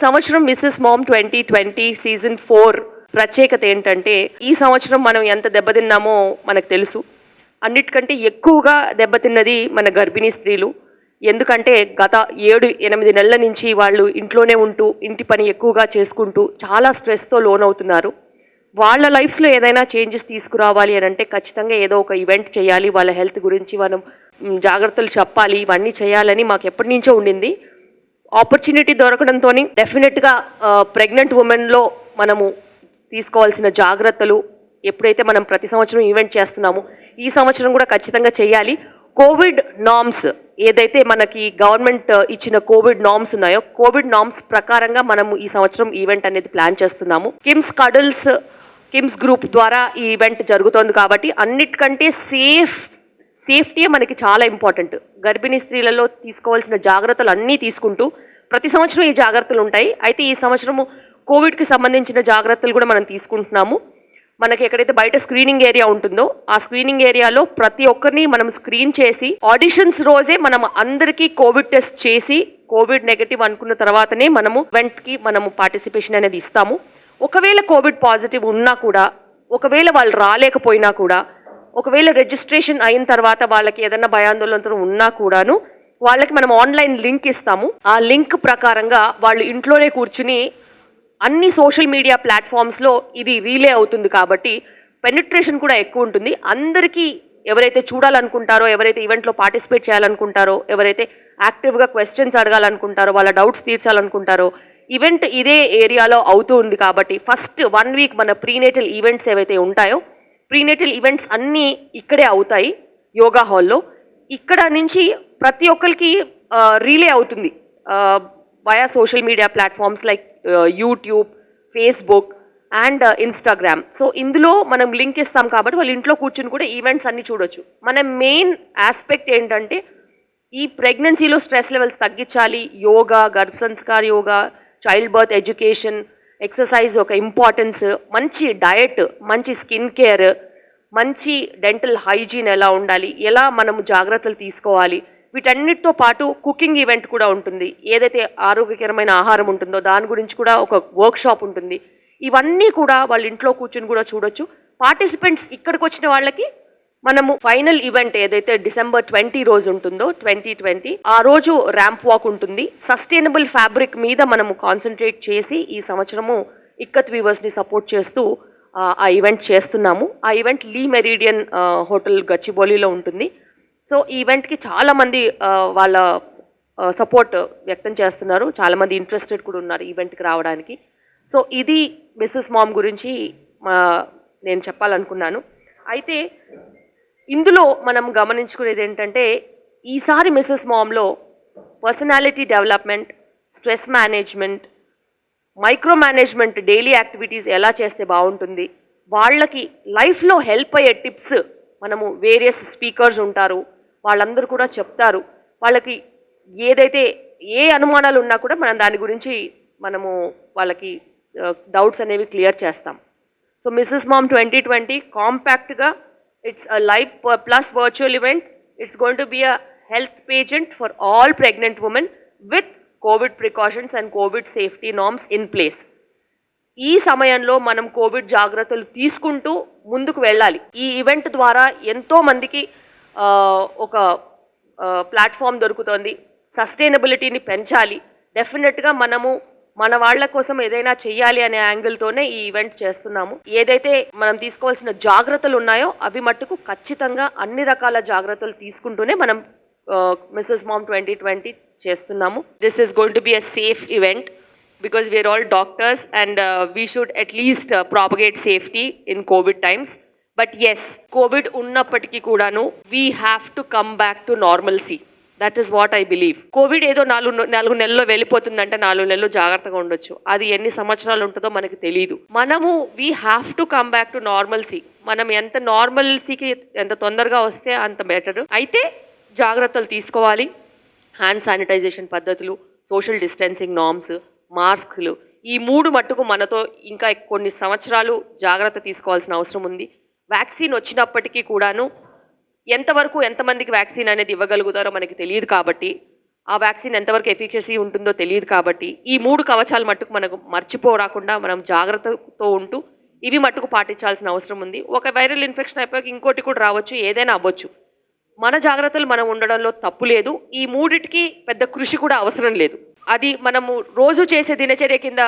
సంవత్సరం missus Mom 2020 season 4 ప్రత్యేకత ఏంటంటే ఈ సంవత్సరం మనం ఎంత దెబ్బతిన్నామో మనకు తెలుసు. అన్నిటికంటే ఎక్కువగా దెబ్బతిన్నది మన గర్భిణీ స్త్రీలు. ఎందుకంటే గత 7-8 నెలల నుంచి వాళ్ళు ఇంట్లోనే ఉంటూ ఇంటి పని ఎక్కువగా చేసుకుంటూ చాలా స్ట్రెస్తో లోనవుతున్నారు. వాళ్ళ లైఫ్స్లో ఏదైనా చేంజెస్ తీసుకురావాలి అని అంటే ఖచ్చితంగా ఏదో ఒక ఈవెంట్ చేయాలి, వాళ్ళ హెల్త్ గురించి మనం జాగ్రత్తలు చెప్పాలి, ఇవన్నీ చేయాలని మాకు ఎప్పటి నుంచో ఉండింది. ఆపర్చునిటీ దొరకడంతో డెఫినెట్గా ప్రెగ్నెంట్ ఉమెన్లో మనము తీసుకోవాల్సిన జాగ్రత్తలు ఎప్పుడైతే మనం ప్రతి సంవత్సరం ఈవెంట్ చేస్తున్నామో ఈ సంవత్సరం కూడా ఖచ్చితంగా చేయాలి. కోవిడ్ నార్మ్స్ ఏదైతే మనకి గవర్నమెంట్ ఇచ్చిన కోవిడ్ నార్మ్స్ ఉన్నాయో కోవిడ్ నార్మ్స్ ప్రకారంగా మనము ఈ సంవత్సరం ఈవెంట్ అనేది ప్లాన్ చేస్తున్నాము. కిమ్స్ గ్రూప్ ద్వారా ఈ ఈవెంట్ జరుగుతోంది కాబట్టి అన్నిటికంటే సేఫ్టీ మనకి చాలా ఇంపార్టెంట్. గర్భిణీ స్త్రీలలో తీసుకోవాల్సిన జాగ్రత్తలు అన్నీ తీసుకుంటూ ప్రతి సంవత్సరం ఈ జాగ్రత్తలు ఉంటాయి. అయితే ఈ సంవత్సరము కోవిడ్కి సంబంధించిన జాగ్రత్తలు కూడా మనం తీసుకుంటున్నాము. మనకి ఎక్కడైతే బయట స్క్రీనింగ్ ఏరియా ఉంటుందో ఆ స్క్రీనింగ్ ఏరియాలో ప్రతి ఒక్కరిని మనం స్క్రీన్ చేసి ఆడిషన్స్ రోజే మనం అందరికీ కోవిడ్ టెస్ట్ చేసి కోవిడ్ నెగటివ్ అనుకున్న తర్వాతనే మనము ఈవెంట్కి మనము పార్టిసిపేషన్ అనేది ఇస్తాము. ఒకవేళ కోవిడ్ పాజిటివ్ ఉన్నా కూడా, ఒకవేళ వాళ్ళు రాలేకపోయినా కూడా, ఒకవేళ రిజిస్ట్రేషన్ అయిన తర్వాత వాళ్ళకి ఏదైనా భయాందోళనతో ఉన్నా కూడాను వాళ్ళకి మనం ఆన్లైన్ లింక్ ఇస్తాము. ఆ లింక్ ప్రకారంగా వాళ్ళు ఇంట్లోనే కూర్చుని అన్ని సోషల్ మీడియా ప్లాట్ఫామ్స్లో ఇది రీలే అవుతుంది కాబట్టి పెనిట్రేషన్ కూడా ఎక్కువ ఉంటుంది. అందరికీ ఎవరైతే చూడాలనుకుంటారో, ఎవరైతే ఈవెంట్లో పార్టిసిపేట్ చేయాలనుకుంటారో, ఎవరైతే యాక్టివ్గా క్వశ్చన్స్ అడగాలనుకుంటారో, వాళ్ళ డౌట్స్ తీర్చాలనుకుంటారో ఈవెంట్ ఇదే ఏరియాలో అవుతూ ఉంది కాబట్టి ఫస్ట్ 1 వీక్ మన ప్రీనేటల్ ఈవెంట్స్ ఏవైతే ఉంటాయో ప్రీనేటల్ ఈవెంట్స్ అన్నీ ఇక్కడే అవుతాయి యోగా హాల్లో. ఇక్కడ నుంచి ప్రతి ఒక్కరికి రీలే అవుతుంది via social media platforms like YouTube, Facebook and Instagram. So ఇందులో మనం లింక్ ఇస్తాం కాబట్టి వాళ్ళు ఇంట్లో కూర్చుని కూడా ఈవెంట్స్ అన్ని చూడొచ్చు. మన మెయిన్ ఆస్పెక్ట్ ఏంటంటే ఈ ప్రెగ్నెన్సీలో స్ట్రెస్ లెవెల్స్ తగ్గించాలి. యోగా, గర్భ సంస్కార yoga, child birth education, exercise ఒక ఇంపార్టెన్స్, మంచి డయట్, మంచి స్కిన్ కేర్, మంచి డెంటల్ హైజీన్ ఎలా ఉండాలి, ఎలా మనము జాగ్రత్తలు తీసుకోవాలి, వీటన్నిటితో పాటు కుకింగ్ ఈవెంట్ కూడా ఉంటుంది. ఏదైతే ఆరోగ్యకరమైన ఆహారం ఉంటుందో దాని గురించి కూడా ఒక వర్క్ షాప్ ఉంటుంది. ఇవన్నీ కూడా వాళ్ళ ఇంట్లో కూర్చుని కూడా చూడొచ్చు. పార్టిసిపెంట్స్ ఇక్కడికి వచ్చిన వాళ్ళకి మనము ఫైనల్ ఈవెంట్ ఏదైతే డిసెంబర్ 20 రోజు ఉంటుందో 2020 ఆ రోజు ర్యాంప్ వాక్ ఉంటుంది. సస్టైనబుల్ ఫ్యాబ్రిక్ మీద మనము కాన్సన్ట్రేట్ చేసి ఈ సంవత్సరము ఇక్కత్ వీవర్స్ని సపోర్ట్ చేస్తూ ఆ ఈవెంట్ చేస్తున్నాము. ఆ ఈవెంట్ లీ మెరీడియన్ హోటల్ గచ్చిబౌలిలో ఉంటుంది. సో ఈ ఈవెంట్కి చాలామంది వాళ్ళ సపోర్ట్ వ్యక్తం చేస్తున్నారు, చాలామంది ఇంట్రెస్టెడ్ కూడా ఉన్నారు ఈవెంట్కి రావడానికి. సో ఇది మిస్సెస్ మామ్ గురించి నేను చెప్పాలనుకున్నాను. అయితే ఇందులో మనం గమనించుకునేది ఏంటంటే ఈసారి మిస్సెస్ మామ్లో personality development, stress management, micro management, daily activities ఎలా చేస్తే బాగుంటుంది, వాళ్ళకి లైఫ్లో హెల్ప్ అయ్యే టిప్స్ మనము వేరియస్ స్పీకర్స్ ఉంటారు, వాళ్ళందరూ కూడా చెప్తారు. వాళ్ళకి ఏదైతే ఏ అనుమానాలు ఉన్నా కూడా మనం దాని గురించి మనము వాళ్ళకి డౌట్స్ అనేవి క్లియర్ చేస్తాం. సో మిస్సెస్ మామ్ 2020 కాంపాక్ట్గా it's a live plus virtual event. It's going to be a health pageant for all pregnant women with COVID precautions and COVID safety norms in place. ఈ సమయంలో మనం Covid జాగ్రత్తలు తీసుకుంటూ ముందుకు వెళ్ళాలి. ఈ ఈవెంట్ ద్వారా ఎంతో మందికి ఒక ప్లాట్ఫామ్ దొరుకుతుంది. సస్టైనబిలిటీని పెంచాలి. డెఫినెట్గా మనము మన వాళ్ళ కోసం ఏదైనా చెయ్యాలి అనే యాంగిల్తోనే ఈ ఈవెంట్ చేస్తున్నాము. ఏదైతే మనం తీసుకోవాల్సిన జాగ్రత్తలు ఉన్నాయో అవి మట్టుకు ఖచ్చితంగా అన్ని రకాల జాగ్రత్తలు తీసుకుంటూనే మనం మిస్సెస్ మామ్ 2020 చేస్తున్నాము. This is going to be a safe event because we are all doctors and we should at least propagate safety in COVID times. But yes, COVID ఉన్నప్పటికీ కూడాను we have to come back to normalcy. That is what I believe. COVID ఏదో 4 నెలల్లో వెళ్ళిపోతుందంటే 4 నెలలు జాగ్రత్తగా ఉండొచ్చు. అది ఎన్ని సంవత్సరాలు ఉంటుందో మనకి తెలియదు. మనము we have to come back to normalcy. మనం ఎంత నార్మల్సీకి ఎంత తొందరగా వస్తే అంత బెటర్. అయితే జాగ్రత్తలు తీసుకోవాలి. హ్యాండ్ శానిటైజేషన్ పద్ధతులు, సోషల్ డిస్టెన్సింగ్ నార్మ్స్, మాస్క్లు, ఈ 3 మట్టుకు మనతో ఇంకా కొన్ని సంవత్సరాలు జాగ్రత్త తీసుకోవాల్సిన అవసరం ఉంది. వ్యాక్సిన్ వచ్చినప్పటికీ కూడాను ఎంతవరకు ఎంతమందికి వ్యాక్సిన్ అనేది ఇవ్వగలుగుతారో మనకి తెలియదు కాబట్టి ఆ వ్యాక్సిన్ ఎంతవరకు ఎఫికసీ ఉంటుందో తెలియదు కాబట్టి ఈ 3 కవచాలు మట్టుకు మనకు మర్చిపోరాకుండా మనం జాగ్రత్తతో ఉంటూ ఇవి మట్టుకు పాటించాల్సిన అవసరం ఉంది. ఒక వైరల్ ఇన్ఫెక్షన్ అయిపోయాక ఇంకోటి కూడా రావచ్చు, ఏదైనా అవ్వచ్చు. మన జాగ్రత్తలు మనం ఉండడంలో తప్పు లేదు. ఈ మూడిటికి పెద్ద కృషి కూడా అవసరం లేదు. అది మనము రోజు చేసే దినచర్య కింద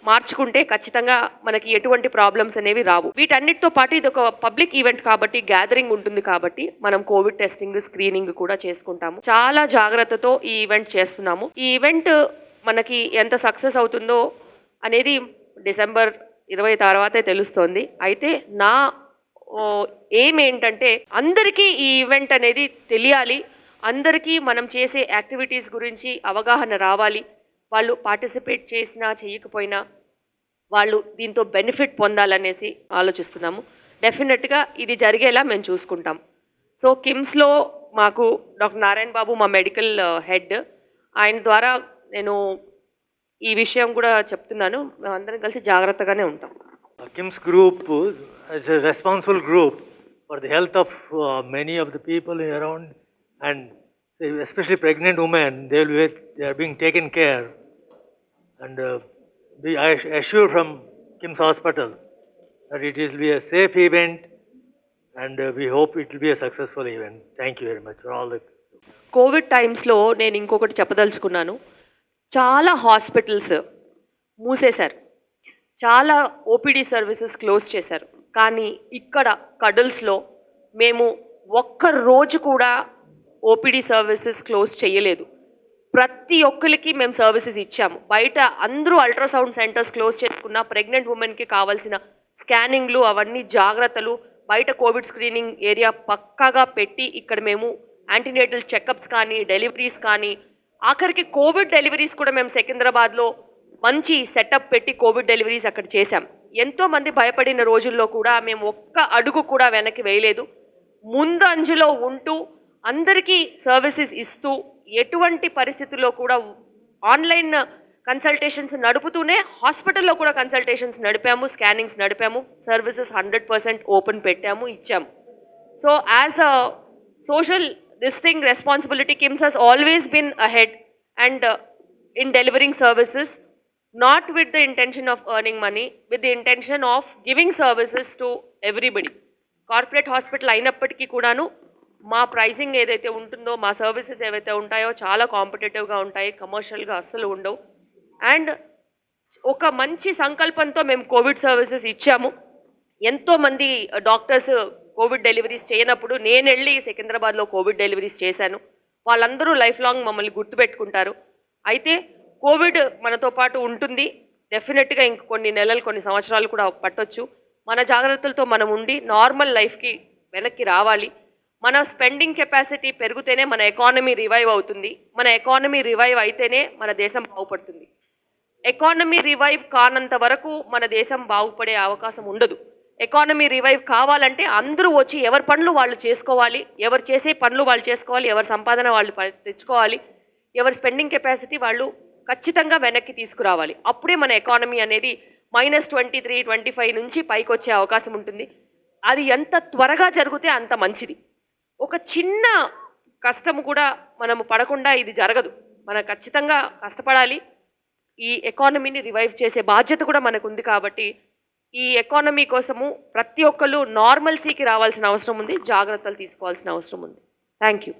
మార్చుకుంటే ఖచ్చితంగా మనకి ఎటువంటి ప్రాబ్లమ్స్ అనేవి రావు. వీటన్నిటితో పాటు ఇది ఒక పబ్లిక్ ఈవెంట్ కాబట్టి గ్యాదరింగ్ ఉంటుంది కాబట్టి మనం కోవిడ్ టెస్టింగ్ స్క్రీనింగ్ కూడా చేసుకుంటాము. చాలా జాగ్రత్తతో ఈ ఈవెంట్ చేస్తున్నాము. ఈ ఈవెంట్ మనకి ఎంత సక్సెస్ అవుతుందో అనేది డిసెంబర్ 20 తర్వాతే తెలుస్తోంది. అయితే నా ఎయిమ్ ఏంటంటే అందరికీ ఈ ఈవెంట్ అనేది తెలియాలి, అందరికీ మనం చేసే యాక్టివిటీస్ గురించి అవగాహన రావాలి. వాళ్ళు పార్టిసిపేట్ చేసినా చేయకపోయినా వాళ్ళు దీంతో బెనిఫిట్ పొందాలనేసి ఆలోచిస్తున్నాము. డెఫినెట్గా ఇది జరిగేలా మేము చూసుకుంటాం. సో కిమ్స్లో మాకు డాక్టర్ నారాయణ బాబు మా మెడికల్ హెడ్, ఆయన ద్వారా నేను ఈ విషయం కూడా చెప్తున్నాను. మేమందరం కలిసి జాగ్రత్తగానే ఉంటాం. KIMS group is a responsible group for the health of many of the people around, and especially pregnant women. They are being taken care, and I assure from Kim's Hospital that it will be a safe event, and we hope it will be a successful event. Thank you very much for all the Covid టైమ్స్లో నేను ఇంకొకటి చెప్పదలుచుకున్నాను. చాలా hospitals మూసేశారు, చాలా OPD services close చేశారు. కానీ ఇక్కడ కడల్స్లో మేము ఒక్క రోజు కూడా ఓపీడీ సర్వీసెస్ క్లోజ్ చేయలేదు. ప్రతి ఒక్కరికి మేము సర్వీసెస్ ఇచ్చాము. బయట అందరూ అల్ట్రాసౌండ్ సెంటర్స్ క్లోజ్ చేసుకున్న ప్రెగ్నెంట్ ఉమెన్కి కావాల్సిన స్కానింగ్లు అవన్నీ జాగ్రత్తలు బయట కోవిడ్ స్క్రీనింగ్ ఏరియా పక్కాగా పెట్టి ఇక్కడ మేము యాంటీనేటల్ చెకప్స్ కానీ డెలివరీస్ కానీ ఆఖరికి కోవిడ్ డెలివరీస్ కూడా మేము సికింద్రాబాద్లో మంచి సెటప్ పెట్టి కోవిడ్ డెలివరీస్ అక్కడ చేశాం. ఎంతోమంది భయపడిన రోజుల్లో కూడా మేము ఒక్క అడుగు కూడా వెనక్కి వేయలేదు. ముందంజలో ఉంటూ అందరికీ సర్వీసెస్ ఇస్తూ ఎటువంటి పరిస్థితుల్లో కూడా ఆన్లైన్ కన్సల్టేషన్స్ నడుపుతూనే హాస్పిటల్లో కూడా కన్సల్టేషన్స్ నడిపాము, స్కానింగ్స్ నడిపాము, సర్వీసెస్ 100% ఓపెన్ పెట్టాము, ఇచ్చాము. So as a social responsibility KIMS has always been ahead and in delivering services, not with the intention of earning money, with the intention of giving services to everybody. Corporate hospital అయినప్పటికీ కూడాను మా pricing ఏదైతే ఉంటుందో, మా services ఏవైతే ఉంటాయో చాలా కాంపిటేటివ్గా ఉంటాయి, కమర్షియల్గా అస్సలు ఉండవు. అండ్ ఒక మంచి సంకల్పంతో మేము కోవిడ్ సర్వీసెస్ ఇచ్చాము. ఎంతోమంది డాక్టర్స్ కోవిడ్ డెలివరీస్ చేయనప్పుడు నేను వెళ్ళి సికింద్రాబాద్లో కోవిడ్ డెలివరీస్ చేశాను. వాళ్ళందరూ లైఫ్ లాంగ్ మమ్మల్ని గుర్తుపెట్టుకుంటారు. అయితే కోవిడ్ మనతో పాటు ఉంటుంది, డెఫినెట్గా ఇంక కొన్ని నెలలు కొన్ని సంవత్సరాలు కూడా పట్టొచ్చు. మన జాగ్రత్తలతో మనం ఉండి నార్మల్ లైఫ్కి వెనక్కి రావాలి. మన స్పెండింగ్ కెపాసిటీ పెరిగితేనే మన ఎకానమీ రివైవ్ అవుతుంది. మన ఎకానమీ రివైవ్ అయితేనే మన దేశం బాగుపడుతుంది. ఎకానమీ రివైవ్ కానంత వరకు మన దేశం బాగుపడే అవకాశం ఉండదు. ఎకానమీ రివైవ్ కావాలంటే అందరూ వచ్చి ఎవరి పనులు వాళ్ళు చేసుకోవాలి, ఎవరు చేసే పనులు వాళ్ళు చేసుకోవాలి, ఎవరి సంపాదన వాళ్ళు తెచ్చుకోవాలి, ఎవరి స్పెండింగ్ కెపాసిటీ వాళ్ళు ఖచ్చితంగా వెనక్కి తీసుకురావాలి. అప్పుడే మన ఎకానమీ అనేది -23, 25 నుంచి పైకి వచ్చే అవకాశం ఉంటుంది. అది ఎంత త్వరగా జరిగితే అంత మంచిది. ఒక చిన్న కష్టము కూడా మనము పడకుండా ఇది జరగదు. మనం ఖచ్చితంగా కష్టపడాలి. ఈ ఎకానమీని రివైవ్ చేసే బాధ్యత కూడా మనకు ఉంది. కాబట్టి ఈ ఎకానమీ కోసము ప్రతి ఒక్కళ్ళు నార్మల్సీకి రావాల్సిన అవసరం ఉంది, జాగ్రత్తలు తీసుకోవాల్సిన అవసరం ఉంది. Thank you.